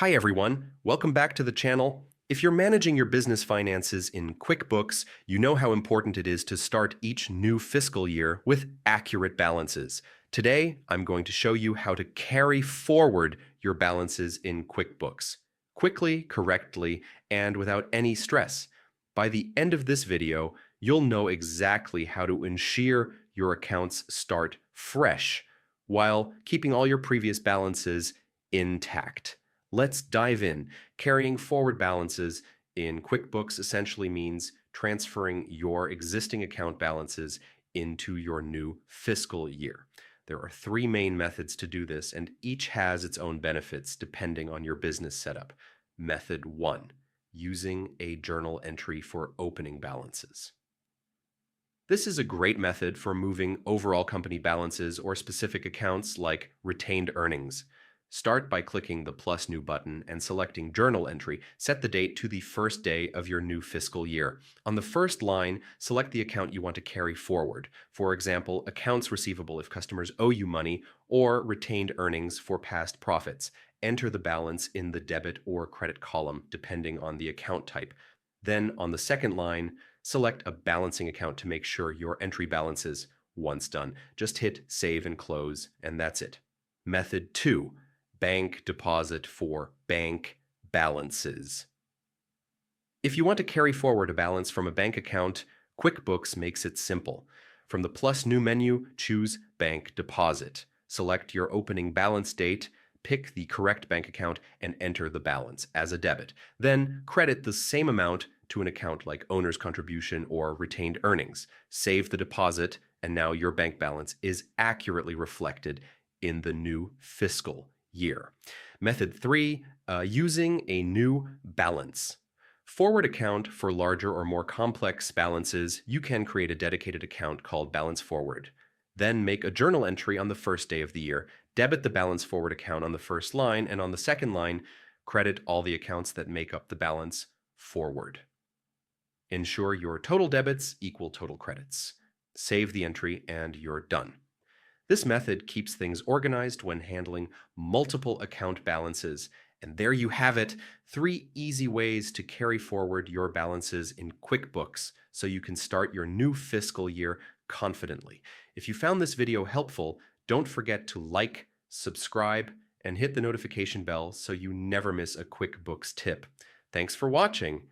Hi everyone, welcome back to the channel. If you're managing your business finances in QuickBooks, you know how important it is to start each new fiscal year with accurate balances. Today, I'm going to show you how to carry forward your balances in QuickBooks quickly, correctly, and without any stress. By the end of this video, you'll know exactly how to ensure your accounts start fresh while keeping all your previous balances intact. Let's dive in. Carrying forward balances in QuickBooks essentially means transferring your existing account balances into your new fiscal year. There are three main methods to do this, and each has its own benefits depending on your business setup. Method 1, using a journal entry for opening balances. This is a great method for moving overall company balances or specific accounts like retained earnings. Start by clicking the plus new button and selecting Journal Entry. Set the date to the first day of your new fiscal year. On the first line, select the account you want to carry forward. For example, accounts receivable if customers owe you money, or retained earnings for past profits. Enter the balance in the debit or credit column, depending on the account type. Then, on the second line, select a balancing account to make sure your entry balances. Once done, just hit Save and Close, and that's it. Method 2. Bank deposit for bank balances. If you want to carry forward a balance from a bank account, QuickBooks makes it simple. From the plus new menu, choose Bank Deposit. Select your opening balance date, pick the correct bank account, and enter the balance as a debit. Then credit the same amount to an account like owner's contribution or retained earnings. Save the deposit, and now your bank balance is accurately reflected in the new fiscal year. Method 3, using a new balance. Forward account for larger or more complex balances, you can create a dedicated account called Balance Forward. Then make a journal entry on the first day of the year, debit the Balance Forward account on the first line, and on the second line, credit all the accounts that make up the balance forward. Ensure your total debits equal total credits. Save the entry and you're done. This method keeps things organized when handling multiple account balances. And there you have it, 3 easy ways to carry forward your balances in QuickBooks so you can start your new fiscal year confidently. If you found this video helpful, don't forget to like, subscribe, and hit the notification bell so you never miss a QuickBooks tip. Thanks for watching,